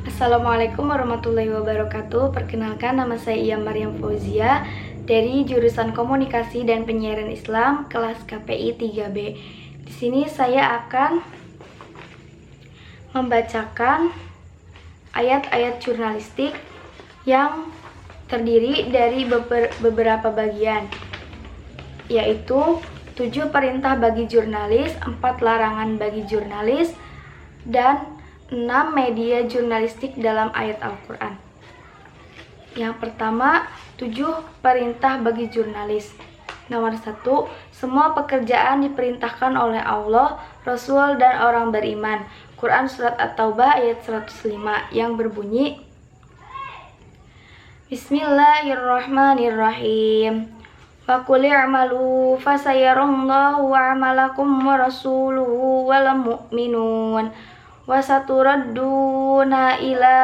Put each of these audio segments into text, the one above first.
Assalamualaikum warahmatullahi wabarakatuh. Perkenalkan, nama saya Iya Maryam Fauzia dari jurusan Komunikasi dan Penyiaran Islam kelas KPI 3B. Di sini saya akan membacakan ayat-ayat jurnalistik yang terdiri dari beberapa bagian, yaitu 7 perintah bagi jurnalis, 4 larangan bagi jurnalis, dan 6 media jurnalistik dalam ayat Al-Quran. Yang pertama, 7 perintah bagi jurnalis. Nomor 1, semua pekerjaan diperintahkan oleh Allah, Rasul, dan orang beriman. Quran Surat At-Taubah ayat 105 yang berbunyi, Bismillahirrahmanirrahim. Wa qul i'malu fasayarallahu a'malakum wa rasuluhu wal mu'minun. Wa saturadduna ila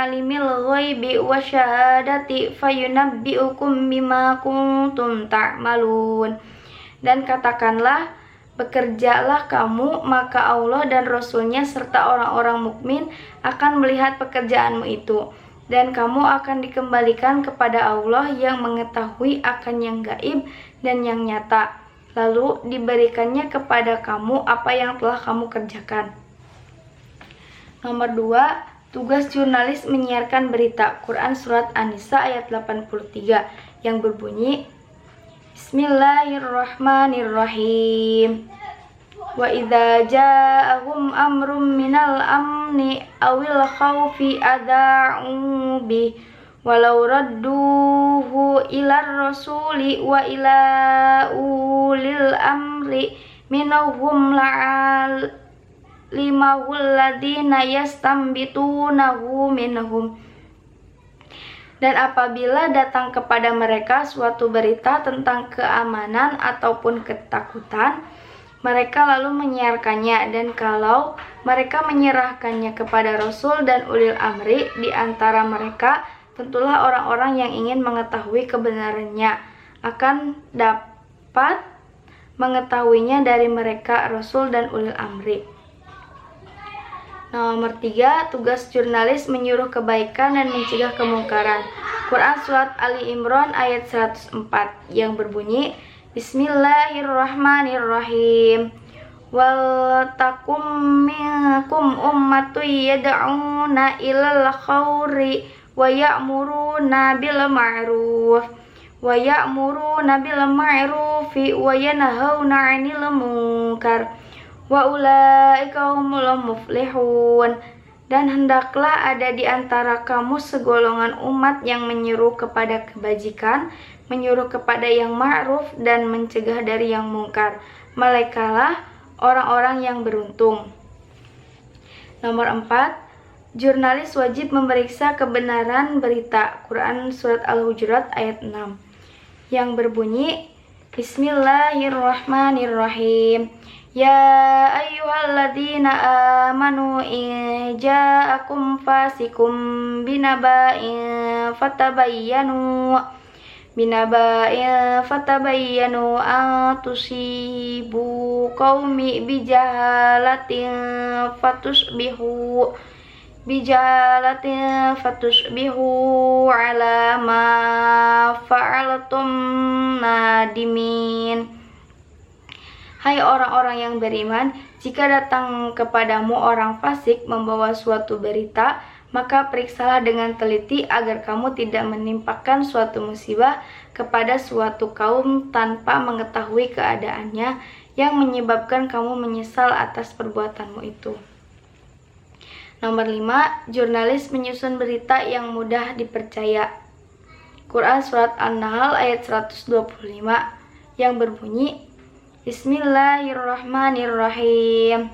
alimil ghaibi wa syahadati fayunabbi'ukum bima kuntum ta'malun. Dan katakanlah, bekerjalah kamu, maka Allah dan Rasulnya serta orang-orang mukmin akan melihat pekerjaanmu itu, dan kamu akan dikembalikan kepada Allah yang mengetahui akan yang gaib dan yang nyata, lalu diberikannya kepada kamu apa yang telah kamu kerjakan. Nomor 2, tugas jurnalis menyiarkan berita. Quran Surat An-Nisa ayat 83 yang berbunyi, Bismillahirrahmanirrahim. Wa idza ja'ahum amrum minal amni awil khawfi adha'u bih walau radduhu ilar rasuli wa ila ulil amri minhum la'al limahul ladina yastambitunahu minhum. Dan apabila datang kepada mereka suatu berita tentang keamanan ataupun ketakutan, mereka lalu menyiarkannya, dan kalau mereka menyerahkannya kepada Rasul dan ulil amri di antara mereka, tentulah orang-orang yang ingin mengetahui kebenarannya akan dapat mengetahuinya dari mereka, Rasul dan ulil amri. Nomor 3, tugas jurnalis menyuruh kebaikan dan mencegah kemungkaran. Quran Surat Ali Imran ayat 104 yang berbunyi, Bismillahirrahmanirrahim. Wal takum minkum ummatun yad'una ilal khairi wa ya'muruna bil ma'ruf wa yanhauna 'anil munkar wa ulaika humul muflihun. Dan hendaklah ada di antara kamu segolongan umat yang menyuruh kepada kebajikan, menyuruh kepada yang ma'ruf, dan mencegah dari yang mungkar. Merekalah orang-orang yang beruntung. Nomor 4, jurnalis wajib memeriksa kebenaran berita. Quran Surat Al-Hujurat ayat 6 yang berbunyi, Bismillahirrahmanirrahim. Ya ayyuhalladzina amanu in ja'akum fasikum binaba'in fatabayyanu an tusibu qaumi bijahalatin fatusbihu ala ma fa'altum nadimin. Hai orang-orang yang beriman, jika datang kepadamu orang fasik membawa suatu berita, maka periksalah dengan teliti agar kamu tidak menimpakan suatu musibah kepada suatu kaum tanpa mengetahui keadaannya, yang menyebabkan kamu menyesal atas perbuatanmu itu. Nomor 5, jurnalis menyusun berita yang mudah dipercaya. Quran Surat An-Nahl ayat 125 yang berbunyi, Bismillahirrahmanirrahim.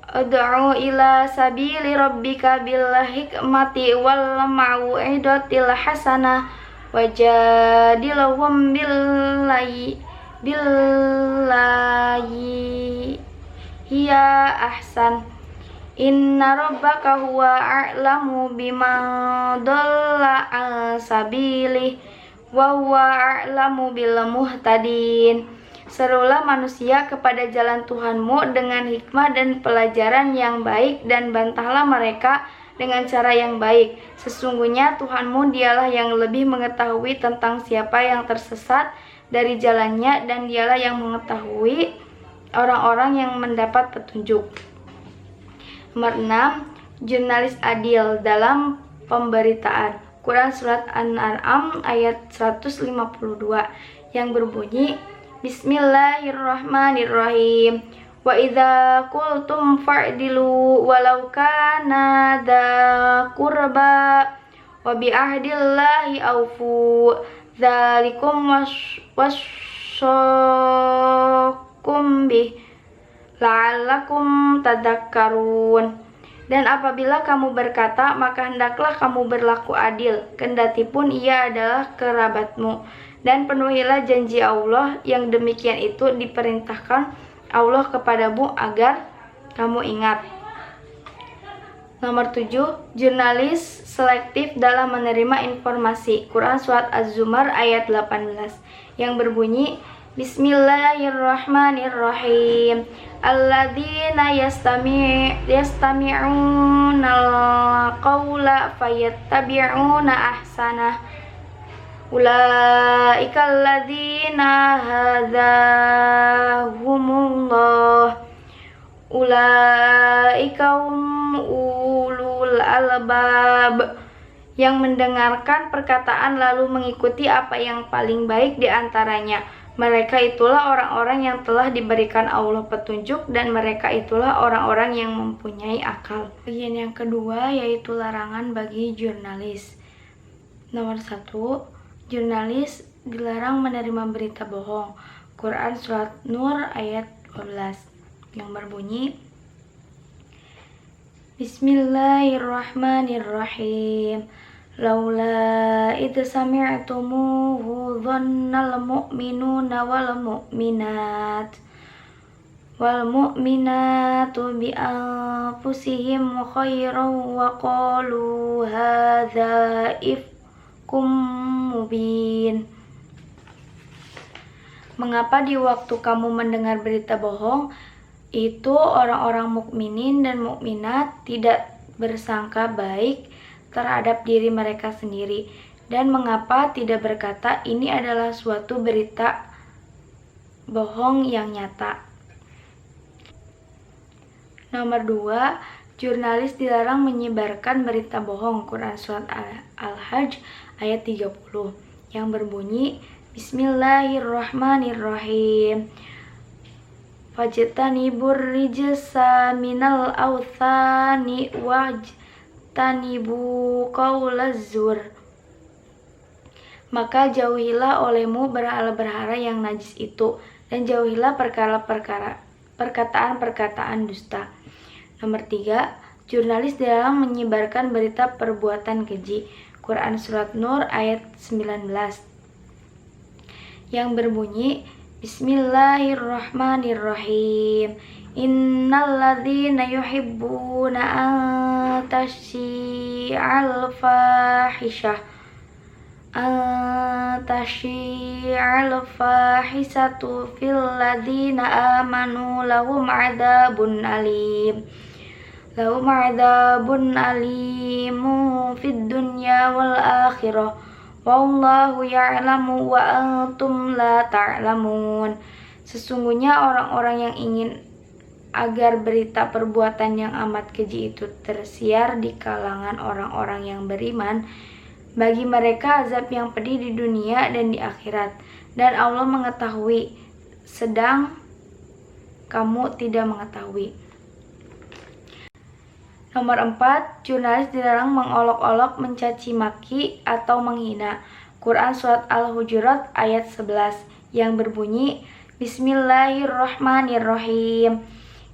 Ud'u ila sabili rabbika bil hikmati wal mau'izatil hasanah wajadilhum billahi hiya ahsan. Inna rabbaka huwa a'lamu biman dhalla an sabilihi wa huwa a'lamu bil muhtadin. Serulah manusia kepada jalan Tuhanmu dengan hikmah dan pelajaran yang baik, dan bantahlah mereka dengan cara yang baik. Sesungguhnya Tuhanmu dialah yang lebih mengetahui tentang siapa yang tersesat dari jalannya, dan dialah yang mengetahui orang-orang yang mendapat petunjuk. Nomor 6. Jurnalis adil dalam pemberitaan. Quran Surat An-An'am ayat 152 yang berbunyi, Bismillahirrahmanirrahim. Wa idza qultum fa'dilu walau kana dza qurba wa bi ahdillahi aufu dzalikum wasyaqum bih la'allakum tadakkarun. Dan apabila kamu berkata, maka hendaklah kamu berlaku adil, kendati pun ia adalah kerabatmu. Dan penuhilah janji Allah, yang demikian itu diperintahkan Allah kepadamu agar kamu ingat. Nomor 7. Jurnalis selektif dalam menerima informasi. Quran Surat Az-Zumar ayat 18 yang berbunyi, Bismillahirrahmanirrahim. Alladzina yastami'una al-qawla fayattabi'una ahsanah. Ulaika alladzina hadahumullah. Ulaika ulul albab, yang mendengarkan perkataan lalu mengikuti apa yang paling baik di antaranya. Mereka itulah orang-orang yang telah diberikan Allah petunjuk, dan mereka itulah orang-orang yang mempunyai akal. Bagian yang kedua yaitu larangan bagi jurnalis. Nomor 1. Jurnalis dilarang menerima berita bohong. Quran Surat Nur ayat 12 yang berbunyi, Bismillahirrahmanirrahim. Laula idh sami'tumuhu dhannal mu'minuna wal mu'minatu bi anfusihim khairan wa qalu hadza ifkum mubin. Mengapa di waktu kamu mendengar berita bohong itu orang-orang mukminin dan mukminat tidak bersangka baik terhadap diri mereka sendiri, dan mengapa tidak berkata ini adalah suatu berita bohong yang nyata. Nomor 2. Jurnalis dilarang menyebarkan berita bohong. Quran Surat Al-Hajj ayat 30 yang berbunyi, Bismillahirrahmanirrahim. Fajtanibur rijsa minal awthani wajtanibu qaulaz zur. Maka jauhilah olehmu berhala-berhala yang najis itu, dan jauhilah perkataan-perkataan dusta. Nomor 3. Jurnalis dilarang menyebarkan berita perbuatan keji. Quran Surat Nur ayat 19 yang berbunyi, Bismillahirrahmanirrahim. Innalladzina yuhibbuna an tasyi'al fahisatu fil ladzina amanu lahum adzabun alimun fid dunya wal akhirah. Wallahu ya'lamu wa antum la ta'lamun. Sesungguhnya orang-orang yang ingin agar berita perbuatan yang amat keji itu tersiar di kalangan orang-orang yang beriman, bagi mereka azab yang pedih di dunia dan di akhirat, dan Allah mengetahui, sedang kamu tidak mengetahui. Nomor 4. Jurnalis dilarang mengolok-olok, mencaci maki, atau menghina. Quran Surat Al-Hujurat ayat 11 yang berbunyi, Bismillahirrahmanirrahim.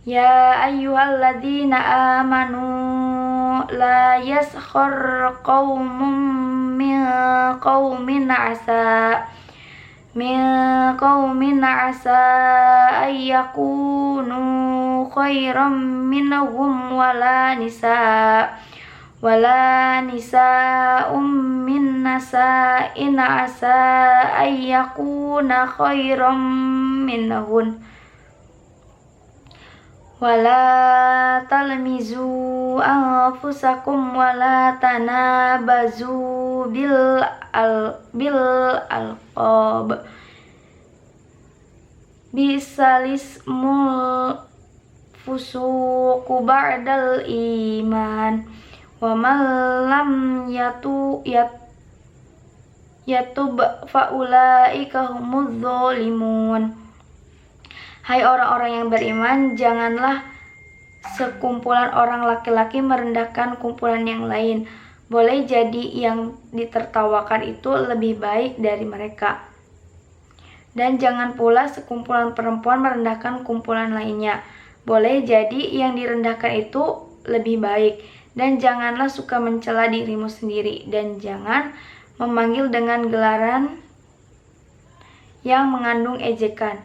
Ya ayyuhalladzina amanu la yaskhar qaumun min qaumin asa ayyakunu khairam minhum wala wala nisa'um min nasa'in asa ayyakuna khairam minhun wala talmizu anfusakum wala tanabazu bil alqab bisalismul fusuqu ba'dal iman wa man lam yatub faulaika humudz zalimun. Hai orang-orang yang beriman, janganlah sekumpulan orang laki-laki merendahkan kumpulan yang lain. Boleh jadi yang ditertawakan itu lebih baik dari mereka. Dan jangan pula sekumpulan perempuan merendahkan kumpulan lainnya. Boleh jadi yang direndahkan itu lebih baik. Dan janganlah suka mencela dirimu sendiri. Dan jangan memanggil dengan gelaran yang mengandung ejekan.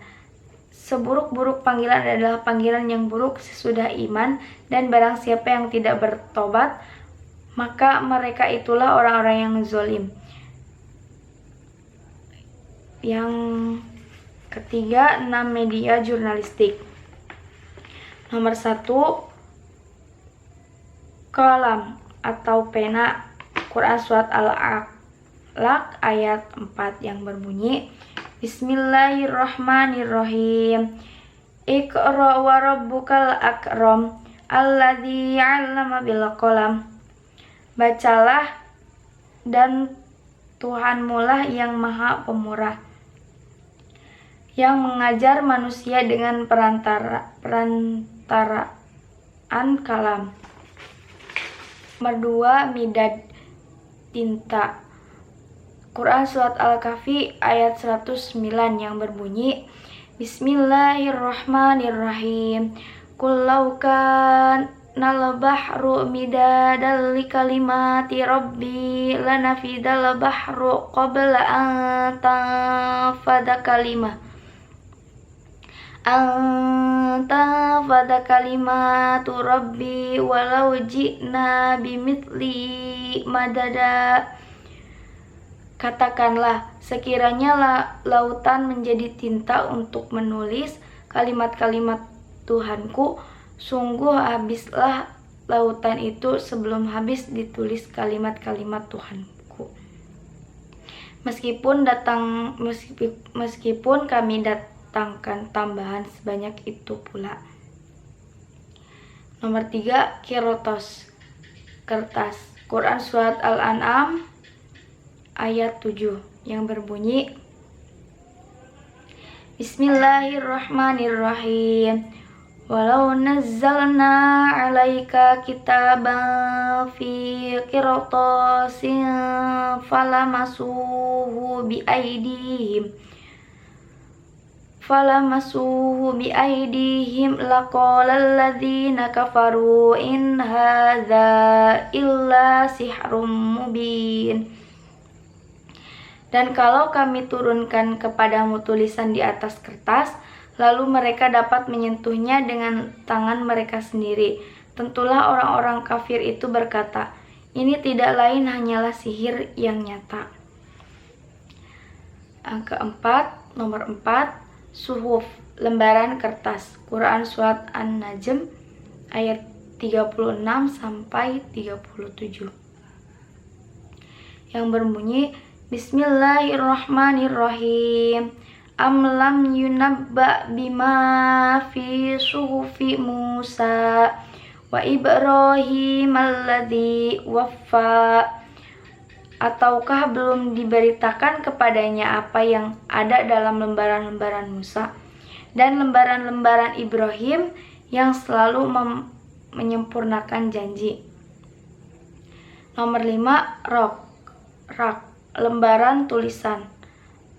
Seburuk-buruk panggilan adalah panggilan yang buruk sesudah iman, dan barang siapa yang tidak bertobat, maka mereka itulah orang-orang yang zalim. Yang ketiga, 6 media jurnalistik. Nomor 1, qalam atau pena, Quran Surat Al-Alaq ayat 4 yang berbunyi, Bismillahirrahmanirrahim. Iqra wa rabbukal akram alladzi 'allama bil qalam. Bacalah dan Tuhanmu lah yang maha pemurah, yang mengajar manusia dengan perantaraan kalam. Nomor 2, midad, tinta. Quran Surat Al-Kahfi ayat 109 yang berbunyi, Bismillahirrahmanirrahim. Qul law kanal bahru midadan li kalimati rabbi lanafidal bahru qabla an tanfada kalimatu rabbi walau ji'na bimithli madada. Katakanlah, sekiranya lautan menjadi tinta untuk menulis kalimat-kalimat Tuhanku, sungguh habislah lautan itu sebelum habis ditulis kalimat-kalimat Tuhanku. Meskipun kami datangkan tambahan sebanyak itu pula. Nomor 3, kirotos, kertas. Quran Surat Al-An'am ayat 7 yang berbunyi, Bismillahirrahmanirrahim. Walau nazzalna 'alaika kitaban fi qirtasin falamasuhu biaydihim laqala alladzina kafaru in hadza illa sihrun mubin. Dan kalau kami turunkan kepadamu tulisan di atas kertas, lalu mereka dapat menyentuhnya dengan tangan mereka sendiri, tentulah orang-orang kafir itu berkata, ini tidak lain hanyalah sihir yang nyata. Nomor 4, suhuf, lembaran kertas. Quran Surat An-Najm ayat 36 sampai 37 yang berbunyi, Bismillahirrahmanirrahim. Am lam yunabba bima fi suhufi Musa wa Ibrahim alladzi waffa. Ataukah belum diberitakan kepadanya apa yang ada dalam lembaran-lembaran Musa dan lembaran-lembaran Ibrahim yang selalu menyempurnakan janji. Nomor 5, rak, lembaran tulisan.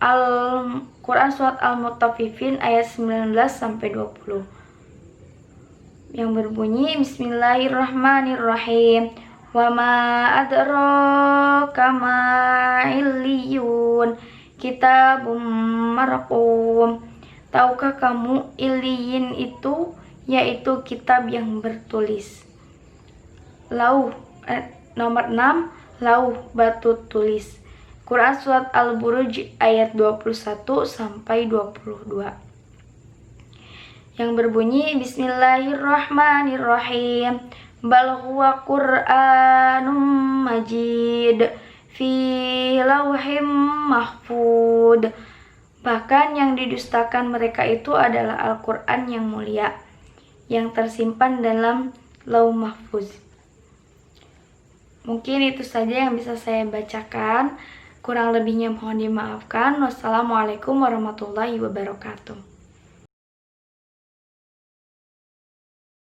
Al-Quran Surat Al-Mutaffifin ayat 19 sampai 20 yang berbunyi, Bismillahirrahmanirrahim. Wa ma adraka ma illiyun kitabum marqum. Tahukah kamu Iliyin itu yaitu kitab yang bertulis. Nomor 6, lauh batu tulis. Quran surat Al-Buruj ayat 21 sampai 22. Yang berbunyi Bismillahirrahmanirrahim. Bal huwa Qur'anum Majid fi lauhim mahfud. Bahkan yang didustakan mereka itu adalah Al-Quran yang mulia, yang tersimpan dalam lauh mahfuz. Mungkin itu saja yang bisa saya bacakan. Kurang lebihnya mohon dimaafkan. Wassalamualaikum warahmatullahi wabarakatuh.